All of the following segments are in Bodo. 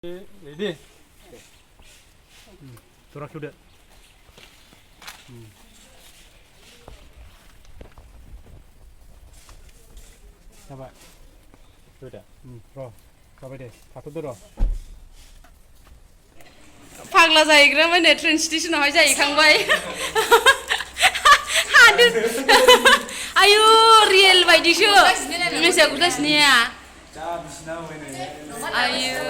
Ready? Torak sudah. Coba. Sudah. Roh. Coba deh. Satu tuh roh. Pagla जाहैग्रा माने ट्रेन स्टेशनावहाय जाहैखांबाय हादों आयु रियेल बायदिसो नोंसा गुरगासिनिया आयु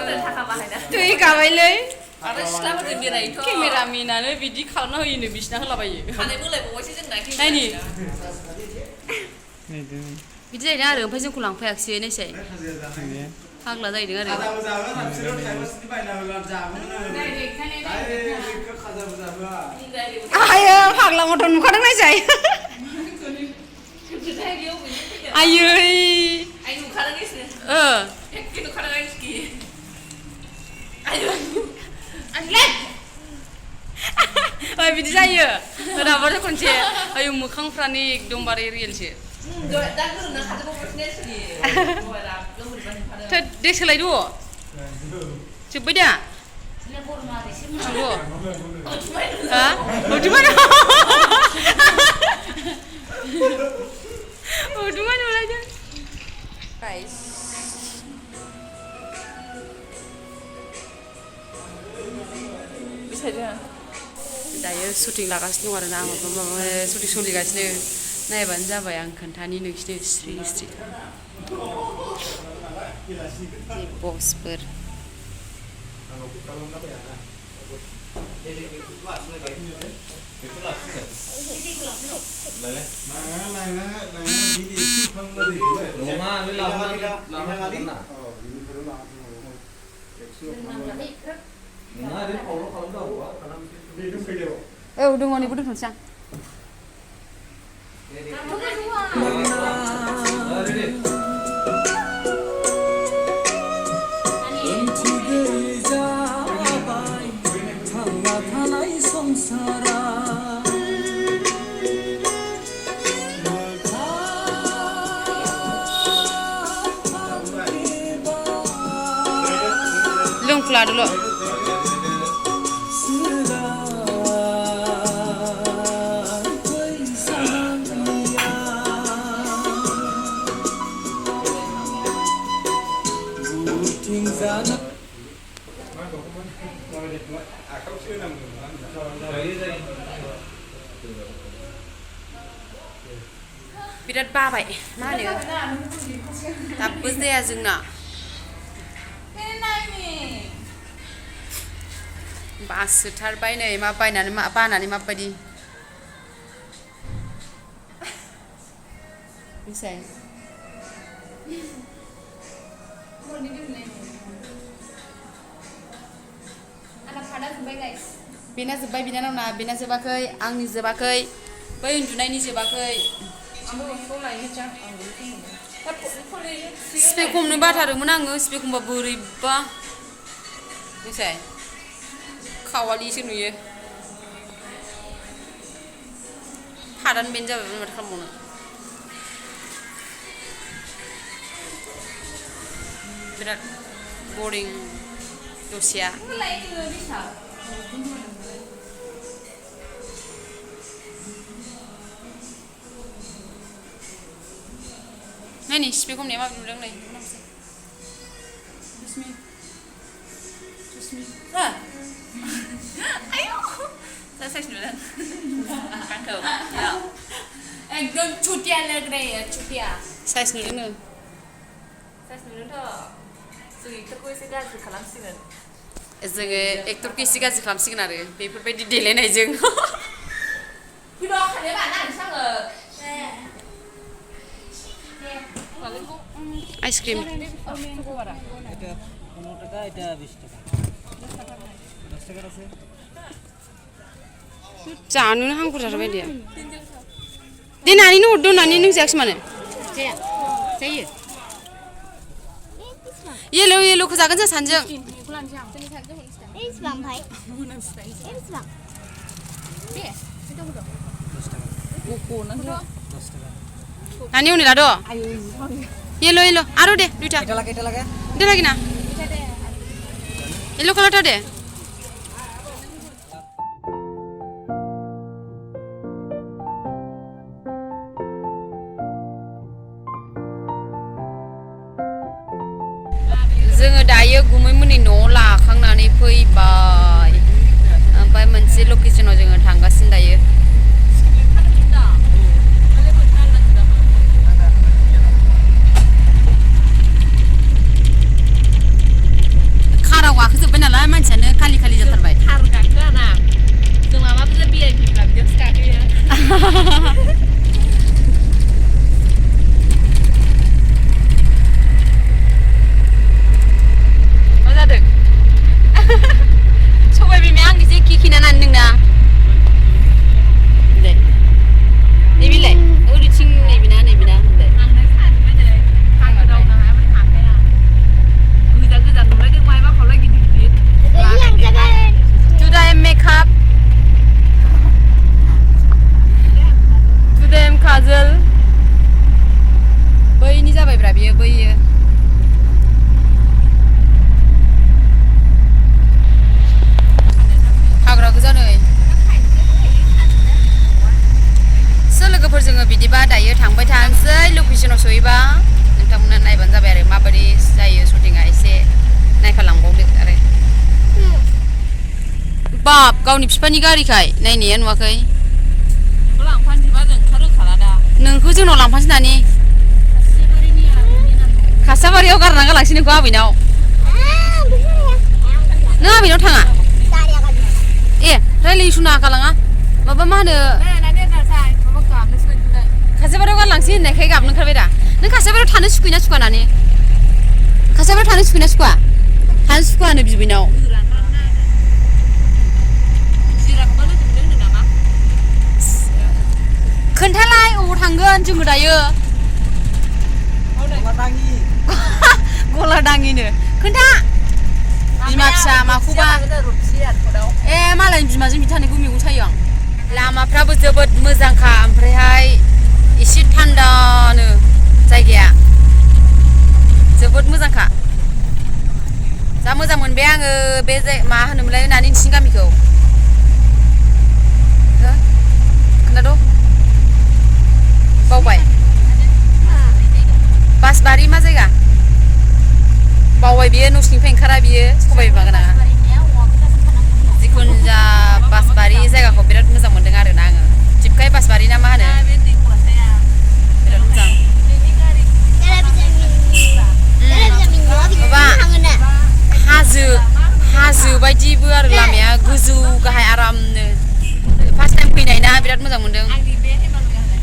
थैखाबायलै आरो सिख्लाफोरजों बेरायोथ' केमेरामेनानो बिदि खालामना होयोनो बिसिना होलाबायो खानाय बोलायबावबायसो जोंना नायनि बिदि जाहैदों आरो ओमफ्राय जोंखौ लांफायाखिसै नायसाय फाग्ला जाहैदों आरो आयो फाग्ला मथर नुखादों नायसाय आयै बिदि जायो राबाथ' खनसे आयु मोखांफ्रानो एकदमबारे रियेलसो दे सोलायद' जोब्बाय दा हा उदुमा नुलायदों दायो शुटिं लागासिनो दं आरोना माबा शुटिं सोलिगासिनो नायबानो जाबाय आं खोन्थानि नोंसिनो स्रि स्रि बसफोर औ दङ नैबो दोनथ'नोसै आं लोंफ्ला dulu birat babai mana dabbो जाया जोंना बासोथारबाय नै मा बायनानै मा बानानै माबायदि मिसाय बेना जोब्बाय बिनानावना बेना जोबाखै आंनि जोबाखै बै उन्दुनायनि जोबाखै स्पेक हमनो बाथारोमोन आङो स्पेक हमबा बोरैबा मिसाय खावालिसो नुयो हादान बेनो जाबाय माथो खालामबावनो बिराद बरिं दसेया नायनि स्पेक हमनाया माबि नुदों नै साइज नुदों कानखौ एकदम चुटिया लोगोय चुटिया साइज नुदोंनो साइज नुदोंथ' जों एक्टरखौ एसे गाज्रि खालामसिगोन जोङो एक्टरखौ एसे गाज्रि खालामसिगोन आरो बेफोरबायदि देलायनायजों आइसक्रिम जानोनो हांखुर जाथारबाय दे दे नानिनो हरदो नानि नों जायाखिसै मानो जाया जायो येलो येलोखौ जागोन जों सानजों नानि उनि लादो येलो येलो आरो दे दुइटा दे लागि ना Yellow color tadi. जोङो दायो गुमैमोननि न'आव लाखांनानै फैबाय ओमफ्राय मोनसे लकेसनाव जोङो थांगासिनो दायो काराव गाखोजोब्बाय नालाय मानसियानो खालि खालि जाथारबाय कार गाखोआना जों माबाफोर भिआइपिफ्रा बिदियावसो गाखोयो सबाय बिमाया आं एसे खिखिनानै नोंना दे नैबिलाय ओरैथिं नैबिना नैबिना दे आंनो सानबाय दे हाग्रायावनो हायाबो थांखाया गोजा गोजा नुलायदों मायबा खावलाय गिदिर गिदिर Today makeup Today kajal बैनि जाबायब्रा बियो बैयो हाग्रा गोजा नै लोगोफोर जोङो बिदिबा दायो थांबाय थानोसै लकेसनाव सहैबा नोंथांमोना नायबानो जाबाय आरो माबायदि जायो शुटिंआ एसे नायफालांबावदो आरो बाप गावनि बिफानि गारिखाय नायनाया नुवाखै नोंखौ लांफानोबा जों ओंखारहोखाला दा नोंखौ जोंनाव लांफानोसै नानि खासाबारियाव गारना गालांसै नोंखौ आबैनाव नों आबैनाव थाङा ए रायलायसुना गालाङा माबा मा होनो खासाबारियाव गारलांसै होननायखाय गाबनो ओंखारबाय दा नों खासाबारियाव थानो सुखुयोना सुखुवा नानि खासाबारियाव थानो सुखुयोना सुखुवा थानो सुखुवा होनो बिबैनाव खोन्थालाय अबाव थांगोन जोङो दायो गलादाङिनो खोन्था बिमा फिसा माखौबा ए मालायनि बिमाजों बिदि थानायखौ मैगं सायो आं लामाफ्राबो जोबोद मोजांखा ओमफ्रायहाय एसे थान्दानो जायगाया जोबोद मोजांखा जा मोजां मोनबाय आङो बे मा होनोमोनलाय नानि नोंसिनि गामिखौ खोन्थाद' बावबाय बासबारि मा जायगा बावबाय बियो न'सिनिफ्राय ओंखारा बियो सबाय बिमा गोनाङा जिखुनु जा बासबारि जायगाखौ बिराद मोजां मोनदों आरोना आङो टिपकाय बासबारि ना मा होनो बिराद मोजां माबा हाजो बायदिबो आरो लामाया गोजौ गाहाय आरामनो फार्स्ट टाइम फैनाय ना बिराद मोजां मोनदों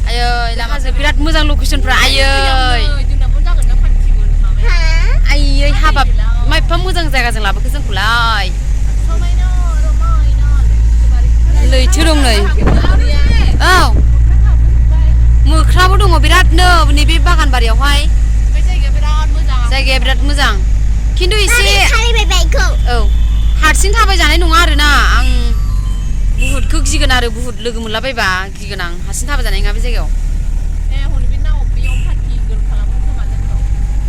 आयै लामाजों बिराद मोजां लकेसनफ्रा आयै आयै हाबाब मा एफा मोजां जायगाजों लाबोखो जोंखौलाय लैथो दं नै औ मोख्राबो दङ बिरादनो नैबे बागान बारियावहाय जायगाया बिराद मोजां खिन्थु एसे औ हारसिं थाबायजानाय नङा आरोना आं बुहुदखौ गिगोन आरो बुहुद लोगो मोनलाबायबा गिगोन आं हारसिं थाबायजानाय नङा बे जायगायाव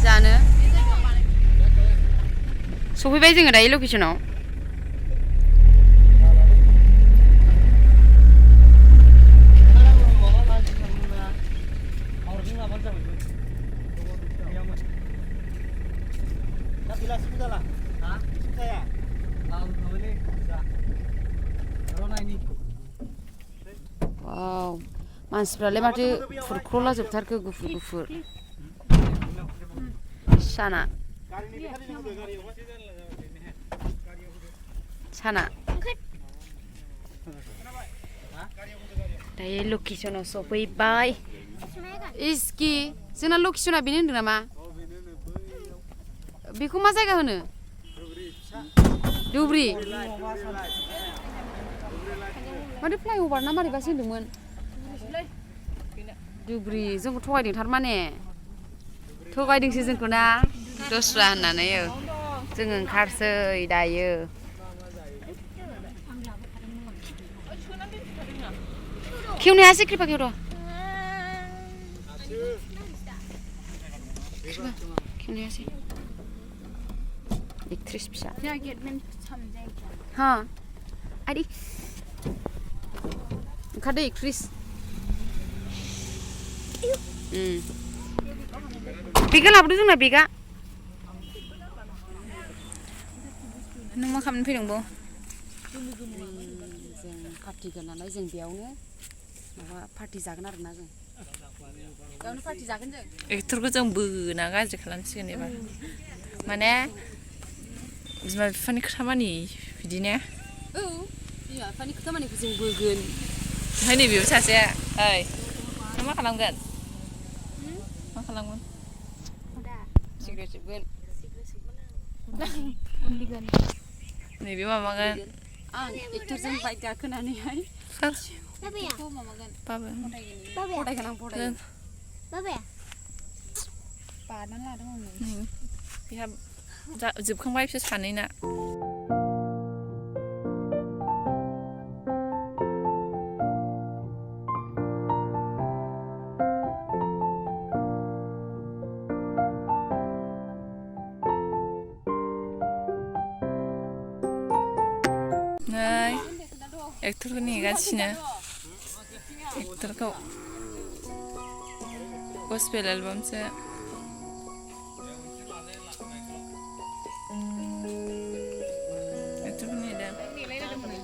जानो सफैबाय जोङो दायो लकेसनाव वाव मानसिफ्रालाय माथो फुरख्र'ला जोबथारखो गुफुर गुफुर साना दायो लकेसनाव सफैबाय इस्कि जोंना लकेसना बेनो होनदों नामा बेखौ मा जायगा होनो दुब्रि माथो फ्लाइअभार ना मारैबासो होनदोंमोन दुब्रि जोंखौ थगायदों थारमाने थगायदोंसो जोंखौ ना दस्रा होननानै जों ओंखारसै दायो खेवनो हायासै कृपा खेव र' खेवनो हायासै एक्ट्रेस फिसा जागेटमेन्ट सामजाय हा आदि ओंखारदो एक्ट्रेस बेगा लाबोदो जोंना बेगा नों मा खालामनो फैदोंबो जों पार्टि गोनालाय जों बेयावनो माबा पार्टि जागोन आरोना जों बेयावनो पार्टि जागोन जों एक्टरखौ जों बोना गाज्रि खालामसिगोन एबार माने बिमा बिफानि खोथा मानि बिदिनो औ बिमा बिफानि खोथा मानिखौ जों बोगोन ओमफ्राय नैबेबो सासेया ओइ नों मा खालामगोन मा खालामगोन सिगारेट सोबगोन नैबे माबागोन आं एक्टरजों बाइक गाखोनानैहाय सोर माबागोन बाबा फरायगोन आं फरायगोन बाबाया बानानै लादों आं बेहा जोबखांबाय बिसोर सानैना नै एक्टरखौ नेगासिनो एक्टरखौ गस्पेल एलबामसो एक्टरखौ नेदों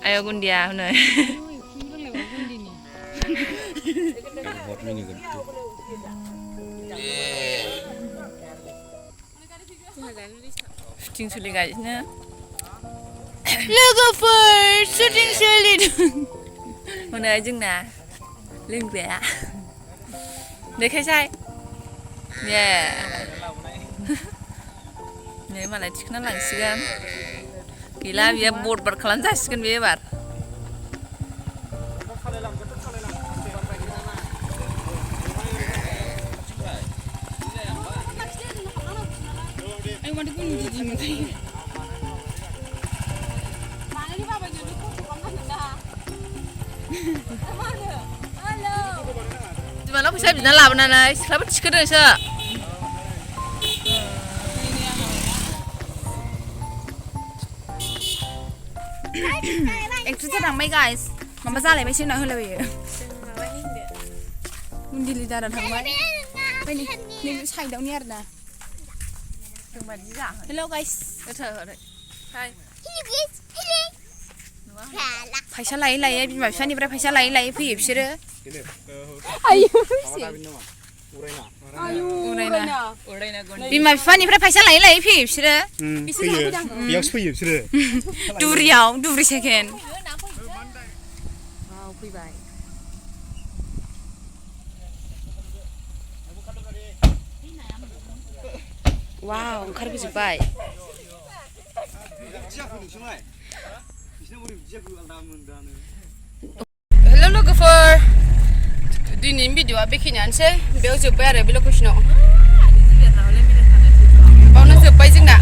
आय गुन्दिया हनै शुटिं सोलिगासिनो लोगोफोर शुटिं सोलिदों हनै जोंना लोंग्राया देखायसाय ये नै मालाय थिखोना लांसिगोन गैला बियो बरबाद खालामजासिगोन बे एबार बिमानाव फैसा बिना लाबोनानै सिख्लाबो थिखोदोंसो एक्ट्रेसा थांबाय गाइस माबा जालायबायसो होनना होलायबायो उन्दै लिडारा थांबाय ओमफ्राय नैबे साइडआवनि आरोना हेल' गाइस फैसा लायै लायै बिमा बिफानिफ्राय फैसा लायै लायै फैयो बिसोरो बिमा बिफानिफ्राय फैसा लायै लायै फैयो बिसोरो बेयावसो फैयो बिसोरो दुरियाव दुब्रि सेकेन्ड फैबाय वाव ओंखारबोजोब्बाय हेल' लोगोफोर दिनैनि भिडिअ'आ बेखिनियानोसै बेयाव जोब्बाय आरो बे लकेसनाव बावनो जोब्बाय जोंना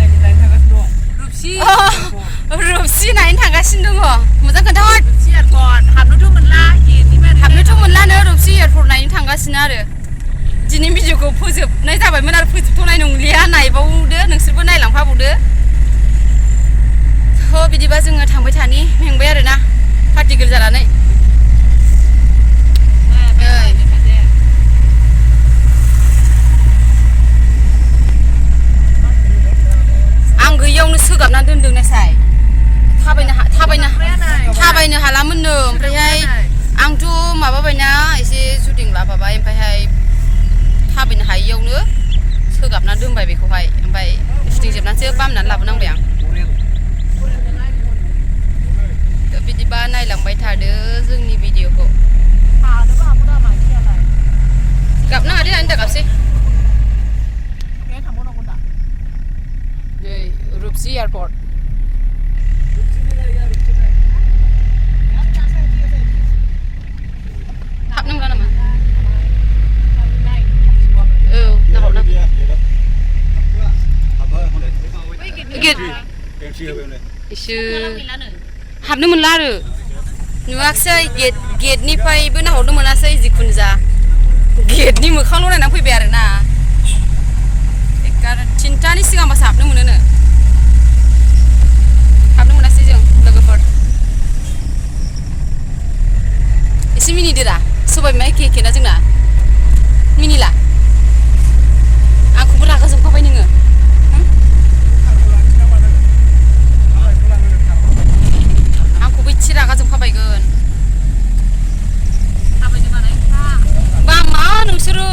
रुपसि नायनो थांगासिनो दङ मोजां खोन्थाहर हाबनोथ' मोनलानो रुपसि एयारपर्ट नायनो थांगासिनो आरो दिनैनि भिडिअ'खौ फोजोबनाय जाबायमोन आरो फोजोबथ'नाय नंलिया नायबावदो नोंसोरबो नायलांफाबावदो थ' बिदिबा जोङो थांबाय थानि मेंबाय आरोना पार्टि गिल जानानै आं गैयियावनो सोगाबना दोनदों नासाय थाबायनो हालामोननो ओमफ्रायहाय आंथ' माबाबायना एसे शुटिं लाफाबाय ओमफ्रायहाय थाबायनो हायियावनो सोगाबना दोनबाय बेखौहाय ओमफ्राय शुटिं जोबनानैसो बामनानै लाबोनांबाय आं बिदिबा नायलांबाय थादो जोंनि भिडिअ'खौ गाबनाङा दे आंनि गाबसै रुपसि एयारपर्ट हाबनो मोना नामा औ नाहरना हाबनो मोनला आरो नुवाखसै गेटनिफ्रायबो नाहरनो मोनासै जिखुनु जा गेटनि मोखांल' नायनानै फैबाय आरोना 11:30 सिगांबासो हाबनो मोनोनो एखे एखे ना जोंना मिनिला आंखौबो रागा जोंफाबाय नोङो आंखौबो इसे रागा जोंफाबायगोन बा मा नोंसोरो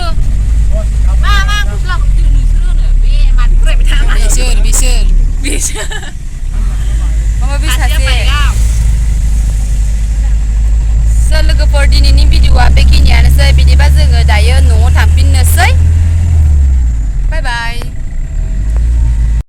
मा आंखौसो लाबोदों नोंसोरो होनो बे मानो फरायबाय थाङा बिसोर माबा बे सासे लोगोफोर दिनैनि भिडिअआ बेखिनियानोसै बिदिबा जोङो दायो न'आव थांफिननोसै बाय बाय